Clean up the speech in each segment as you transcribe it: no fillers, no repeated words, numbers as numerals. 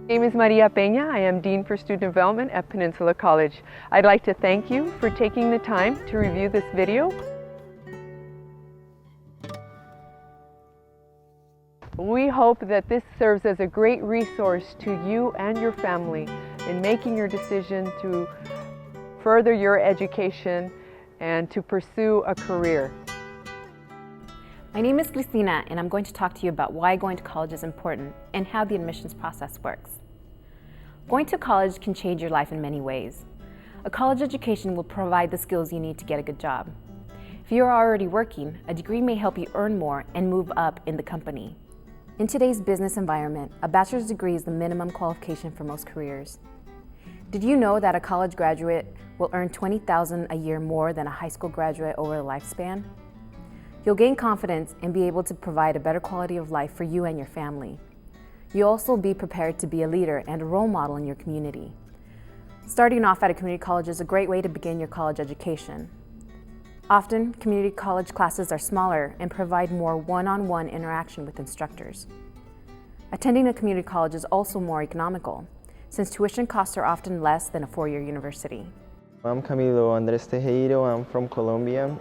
My name is Maria Peña. I am Dean for Student Development at Peninsula College. I'd like to thank you for taking the time to review this video. We hope that this serves as a great resource to you and your family in making your decision to further your education and to pursue a career. My name is Cristina, and I'm going to talk to you about why going to college is important and how the admissions process works. Going to college can change your life in many ways. A college education will provide the skills you need to get a good job. If you are already working, a degree may help you earn more and move up in the company. In today's business environment, a bachelor's degree is the minimum qualification for most careers. Did you know that a college graduate will earn $20,000 a year more than a high school graduate over the lifespan? You'll gain confidence and be able to provide a better quality of life for you and your family. You'll also be prepared to be a leader and a role model in your community. Starting off at a community college is a great way to begin your college education. Often, community college classes are smaller and provide more one-on-one interaction with instructors. Attending a community college is also more economical, since tuition costs are often less than a four-year university. I'm Camilo Andres Tejero. I'm from Colombia.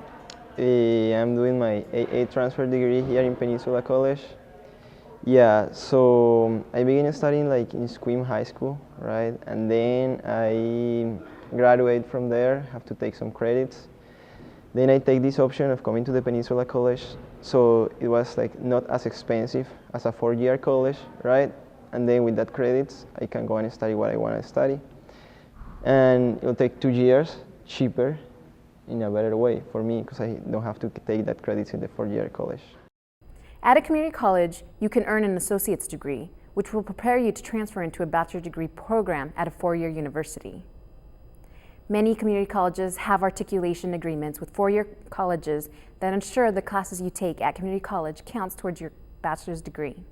I'm doing my AA transfer degree here in Peninsula College. Yeah, so I began studying like in Squim High School, right? And then I graduate from there, have to take some credits. Then I take this option of coming to the Peninsula College. So it was like not as expensive as a four-year college, right? And then with that credits, I can go and study what I want to study. And it'll take 2 years cheaper in a better way for me because I don't have to take that credits in the four-year college. At a community college, you can earn an associate's degree, which will prepare you to transfer into a bachelor's degree program at a four-year university. Many community colleges have articulation agreements with four-year colleges that ensure the classes you take at community college counts towards your bachelor's degree.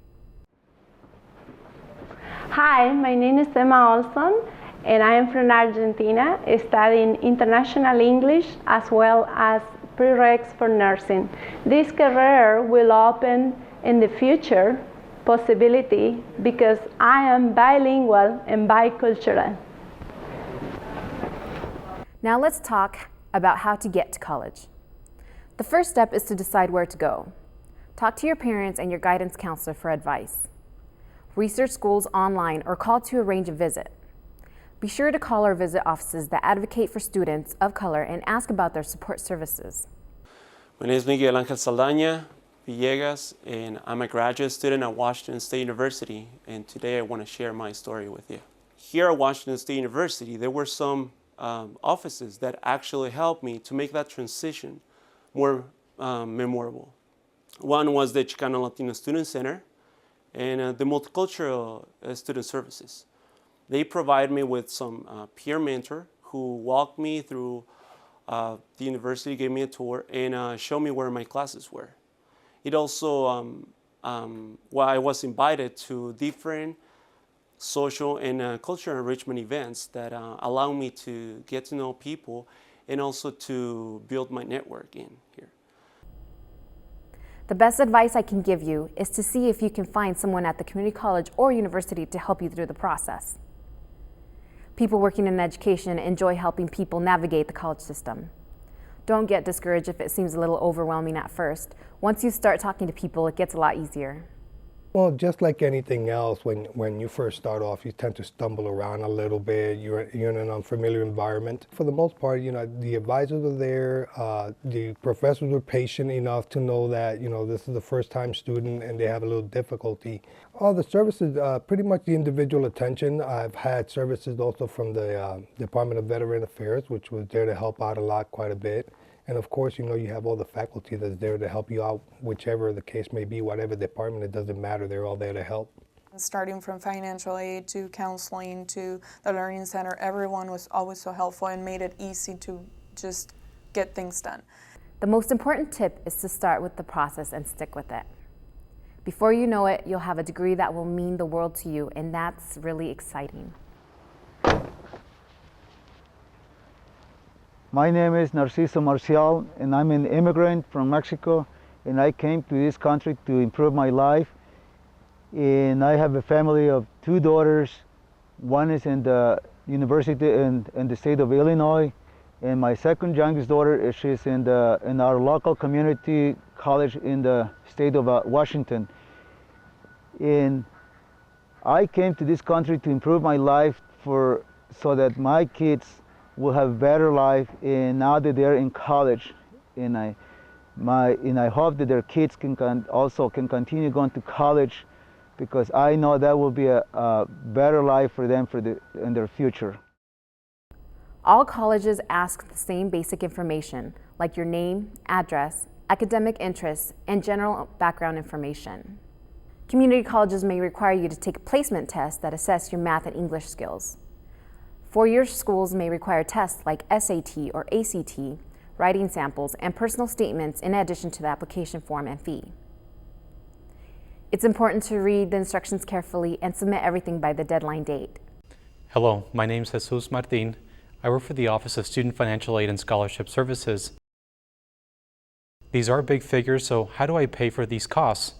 Hi, my name is Emma Olson, and I am from Argentina, studying international English as well as prereqs for nursing. This career will open in the future possibility because I am bilingual and bicultural. Now let's talk about how to get to college. The first step is to decide where to go. Talk to your parents and your guidance counselor for advice. Research schools online or call to arrange a visit. Be sure to call or visit offices that advocate for students of color and ask about their support services. My name is Miguel Ángel Saldaña Villegas, and I'm a graduate student at Washington State University, and today I want to share my story with you. Here at Washington State University, there were some offices that actually helped me to make that transition more memorable. One was the Chicano Latino Student Center and the Multicultural Student Services. They provide me with some peer mentor who walked me through the university, gave me a tour, and showed me where my classes were. It also, I was invited to different social and cultural enrichment events that allow me to get to know people and also to build my network in here. The best advice I can give you is to see if you can find someone at the community college or university to help you through the process. People working in education enjoy helping people navigate the college system. Don't get discouraged if it seems a little overwhelming at first. Once you start talking to people, it gets a lot easier. Well, just like anything else, when you first start off, you tend to stumble around a little bit. You're in an unfamiliar environment. For the most part, the advisors were there. The professors were patient enough to know that, this is the first-time student and they have a little difficulty. All the services, pretty much the individual attention. I've had services also from the Department of Veteran Affairs, which was there to help out a lot, quite a bit. And of course, you have all the faculty that's there to help you out, whichever the case may be, whatever department, it doesn't matter, they're all there to help. Starting from financial aid to counseling to the Learning Center, everyone was always so helpful and made it easy to just get things done. The most important tip is to start with the process and stick with it. Before you know it, you'll have a degree that will mean the world to you, and that's really exciting. My name is Narciso Marcial, and I'm an immigrant from Mexico, and I came to this country to improve my life. And I have a family of two daughters. One is in the university in the state of Illinois, and my second youngest daughter, she's in our local community college in the state of Washington. And I came to this country to improve my life so that my kids will have a better life, and now that they're in college, and I hope that their kids can also continue going to college, because I know that will be a better life for them in their future. All colleges ask the same basic information, like your name, address, academic interests, and general background information. Community colleges may require you to take placement tests that assess your math and English skills. Four-year schools may require tests like SAT or ACT, writing samples, and personal statements in addition to the application form and fee. It's important to read the instructions carefully and submit everything by the deadline date. Hello, my name is Jesus Martin. I work for the Office of Student Financial Aid and Scholarship Services. These are big figures, so how do I pay for these costs?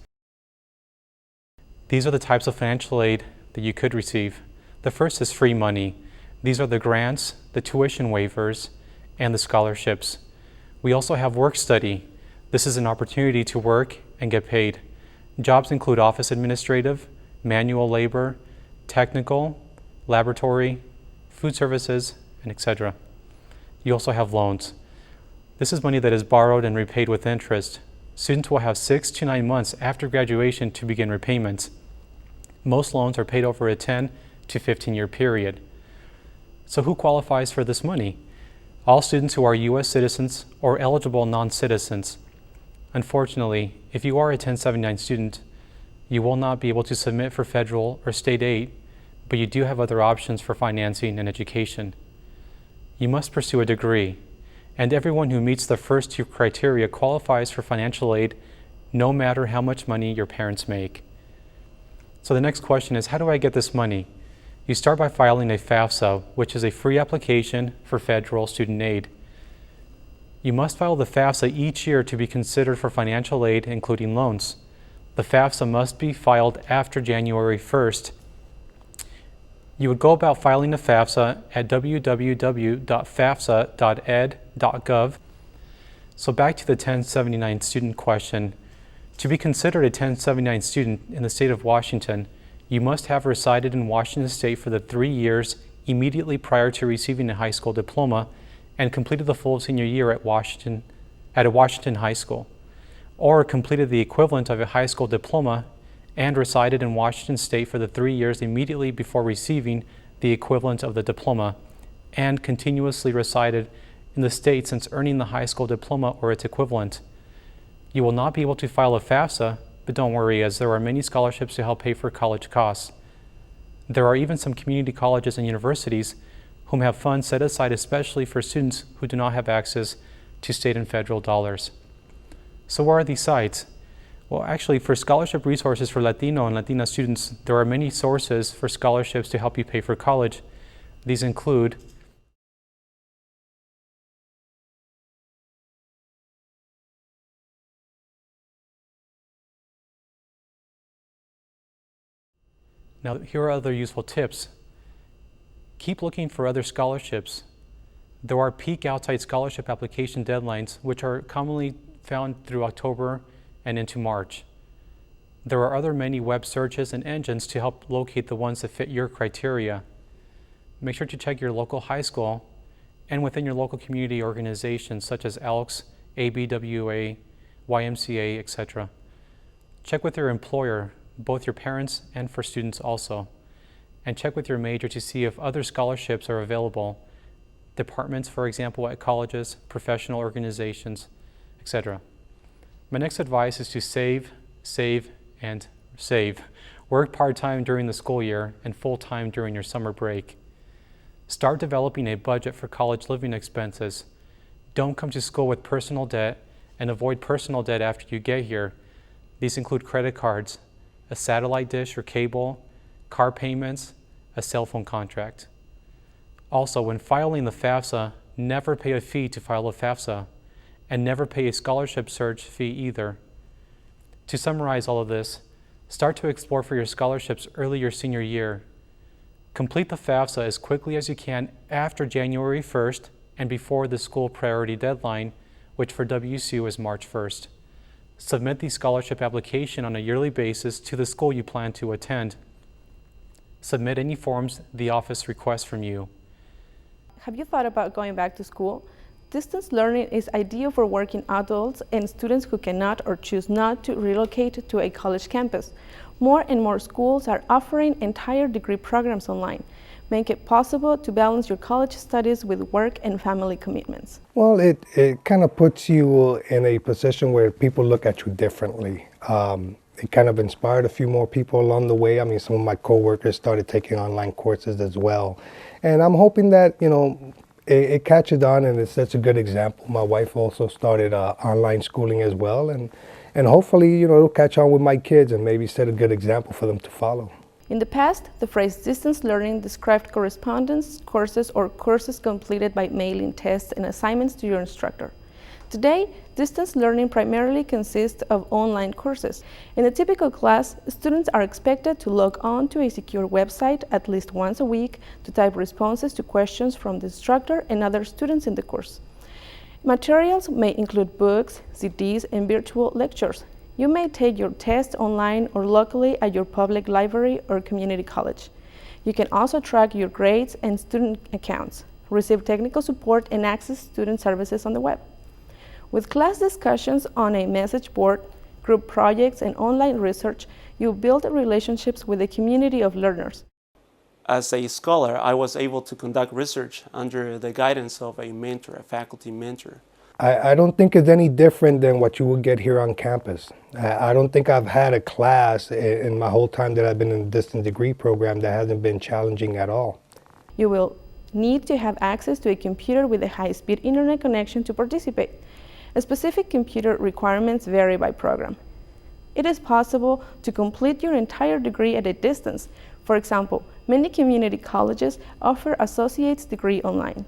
These are the types of financial aid that you could receive. The first is free money. These are the grants, the tuition waivers, and the scholarships. We also have work study. This is an opportunity to work and get paid. Jobs include office administrative, manual labor, technical, laboratory, food services, and etc. You also have loans. This is money that is borrowed and repaid with interest. Students will have 6 to 9 months after graduation to begin repayments. Most loans are paid over a 10 to 15-year period. So who qualifies for this money? All students who are U.S. citizens or eligible non-citizens. Unfortunately, if you are a 1079 student, you will not be able to submit for federal or state aid, but you do have other options for financing and education. You must pursue a degree, and everyone who meets the first two criteria qualifies for financial aid, no matter how much money your parents make. So the next question is, how do I get this money? You start by filing a FAFSA, which is a free application for federal student aid. You must file the FAFSA each year to be considered for financial aid, including loans. The FAFSA must be filed after January 1st. You would go about filing a FAFSA at www.fafsa.ed.gov. So back to the 1079 student question. To be considered a 1079 student in the state of Washington, you must have resided in Washington State for the 3 years immediately prior to receiving a high school diploma and completed the full senior year at a Washington high school, or completed the equivalent of a high school diploma and resided in Washington State for the 3 years immediately before receiving the equivalent of the diploma and continuously resided in the state since earning the high school diploma or its equivalent. You will not be able to file a FAFSA, but don't worry, as there are many scholarships to help pay for college costs. There are even some community colleges and universities whom have funds set aside especially for students who do not have access to state and federal dollars. So where are these sites? Well, actually, for scholarship resources for Latino and Latina students, there are many sources for scholarships to help you pay for college. These include Now, here are other useful tips. Keep looking for other scholarships. There are peak outside scholarship application deadlines, which are commonly found through October and into March. There are other many web searches and engines to help locate the ones that fit your criteria. Make sure to check your local high school and within your local community organizations such as ELKS, ABWA, YMCA, etc. Check with your employer, both your parents and for students also. And check with your major to see if other scholarships are available. Departments, for example, at colleges, professional organizations, etc. My next advice is to save, and save. Work part-time during the school year and full-time during your summer break. Start developing a budget for college living expenses. Don't come to school with personal debt and avoid personal debt after you get here. These include credit cards, a satellite dish or cable, car payments, a cell phone contract. Also, when filing the FAFSA, never pay a fee to file a FAFSA, and never pay a scholarship search fee either. To summarize all of this, Start to explore for your scholarships early your senior year. Complete the FAFSA as quickly as you can after January 1st and before the school priority deadline, which for WSU is March 1st. Submit the scholarship application on a yearly basis to the school you plan to attend. Submit any forms the office requests from you. Have you thought about going back to school? Distance learning is ideal for working adults and students who cannot or choose not to relocate to a college campus. More and more schools are offering entire degree programs online. Make it possible to balance your college studies with work and family commitments. Well, it kind of puts you in a position where people look at you differently. It kind of inspired a few more people along the way. I mean, some of my coworkers started taking online courses as well. And I'm hoping that, it catches on and it sets a good example. My wife also started online schooling as well. And hopefully, it'll catch on with my kids and maybe set a good example for them to follow. In the past, the phrase distance learning described correspondence courses or courses completed by mailing tests and assignments to your instructor. Today, distance learning primarily consists of online courses. In a typical class, students are expected to log on to a secure website at least once a week to type responses to questions from the instructor and other students in the course. Materials may include books, CDs, and virtual lectures. You may take your test online or locally at your public library or community college. You can also track your grades and student accounts, receive technical support, and access student services on the web. With class discussions on a message board, group projects, and online research, you build relationships with a community of learners. As a scholar, I was able to conduct research under the guidance of a mentor, a faculty mentor. I don't think it's any different than what you would get here on campus. I don't think I've had a class in my whole time that I've been in the distance degree program that hasn't been challenging at all. You will need to have access to a computer with a high-speed internet connection to participate. Specific computer requirements vary by program. It is possible to complete your entire degree at a distance. For example, many community colleges offer associate's degree online,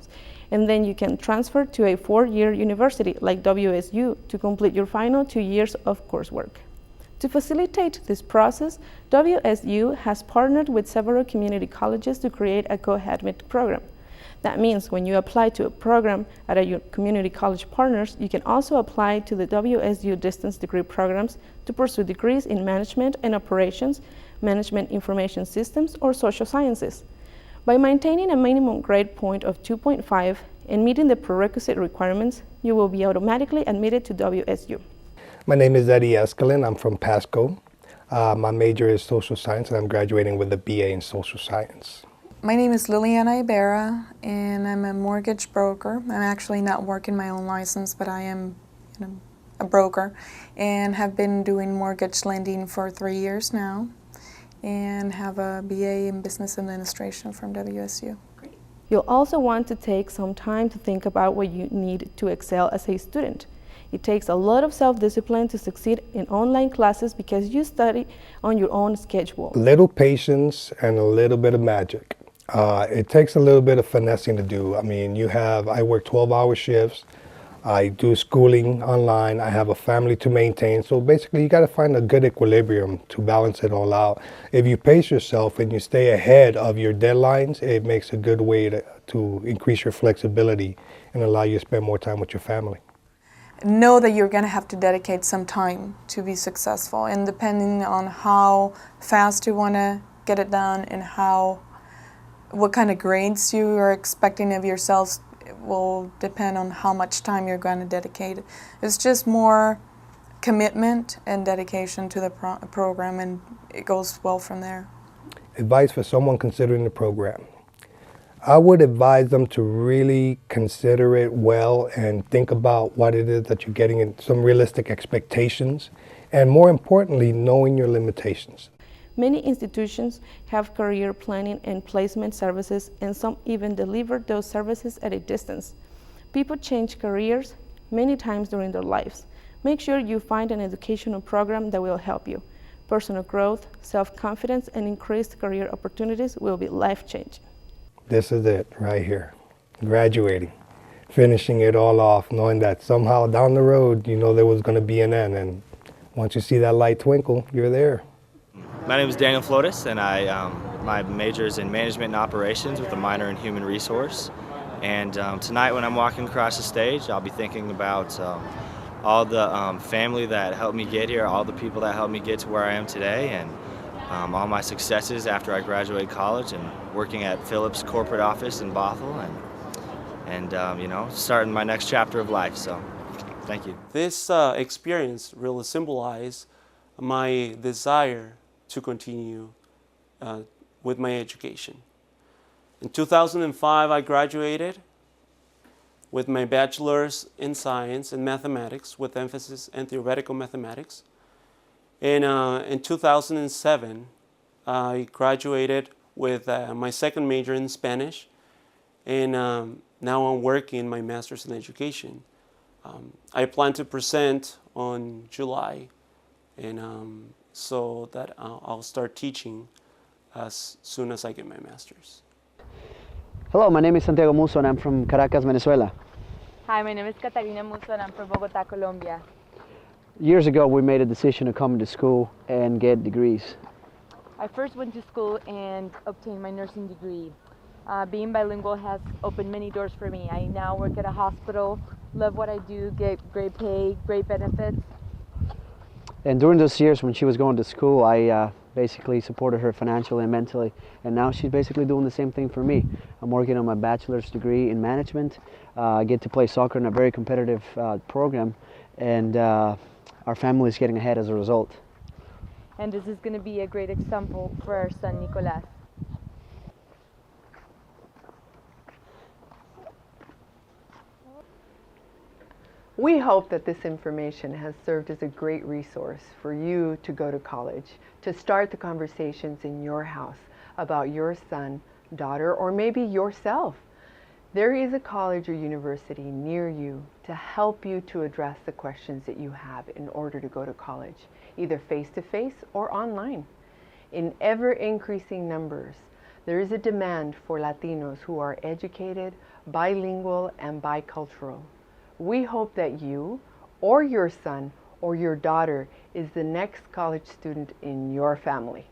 and then you can transfer to a 4-year university like WSU to complete your final 2 years of coursework. To facilitate this process, WSU has partnered with several community colleges to create a co-admit program. That means when you apply to a program at your community college partners, you can also apply to the WSU distance degree programs to pursue degrees in management and operations, management information systems, or social sciences. By maintaining a minimum grade point of 2.5 and meeting the prerequisite requirements, you will be automatically admitted to WSU. My name is Eddie Escalin. I'm from Pasco. My major is social science, and I'm graduating with a BA in social science. My name is Liliana Ibarra, and I'm a mortgage broker. I'm actually not working my own license, but I am a broker and have been doing mortgage lending for 3 years now, and have a BA in business administration from WSU. You'll also want to take some time to think about what you need to excel as a student. It takes a lot of self-discipline to succeed in online classes because you study on your own schedule. A little patience and a little bit of magic. It takes a little bit of finessing to do. I mean, I work 12-hour shifts. I do schooling online. I have a family to maintain. So basically, you got to find a good equilibrium to balance it all out. If you pace yourself and you stay ahead of your deadlines, it makes a good way to increase your flexibility and allow you to spend more time with your family. Know that you're going to have to dedicate some time to be successful, and depending on how fast you want to get it done and what kind of grades you are expecting of yourselves will depend on how much time you're going to dedicate. It's just more commitment and dedication to the program, and it goes well from there. Advice for someone considering the program. I would advise them to really consider it well and think about what it is that you're getting and some realistic expectations, and more importantly, knowing your limitations. Many institutions have career planning and placement services, and some even deliver those services at a distance. People change careers many times during their lives. Make sure you find an educational program that will help you. Personal growth, self-confidence, and increased career opportunities will be life-changing. This is it right here. Graduating, finishing it all off, knowing that somehow down the road, there was going to be an end. And once you see that light twinkle, you're there. My name is Daniel Flores, and my major is in management and operations with a minor in human resource. And tonight when I'm walking across the stage, I'll be thinking about all the family that helped me get here, all the people that helped me get to where I am today, and all my successes after I graduated college and working at Philips corporate office in Bothell, and you know, starting my next chapter of life. So, thank you. This experience really symbolized my desire to continue with my education. In 2005, I graduated with my bachelor's in science and mathematics with emphasis in theoretical mathematics. And in 2007, I graduated with my second major in Spanish, and now I'm working my master's in education. I plan to present on July, and so that I'll start teaching as soon as I get my master's. Hello, my name is Santiago Musso and I'm from Caracas, Venezuela. Hi, my name is Catalina Musso and I'm from Bogota, Colombia. Years ago, we made a decision to come to school and get degrees. I first went to school and obtained my nursing degree. Being bilingual has opened many doors for me. I now work at a hospital, love what I do, get great pay, great benefits. And during those years when she was going to school, I basically supported her financially and mentally. And now she's basically doing the same thing for me. I'm working on my bachelor's degree in management. I get to play soccer in a very competitive program. And our family is getting ahead as a result. And this is going to be a great example for our son, Nicolas. We hope that this information has served as a great resource for you to go to college, to start the conversations in your house about your son, daughter, or maybe yourself. There is a college or university near you to help you to address the questions that you have in order to go to college, either face-to-face or online. In ever-increasing numbers, there is a demand for Latinos who are educated, bilingual, and bicultural. We hope that you, or your son, or your daughter is the next college student in your family.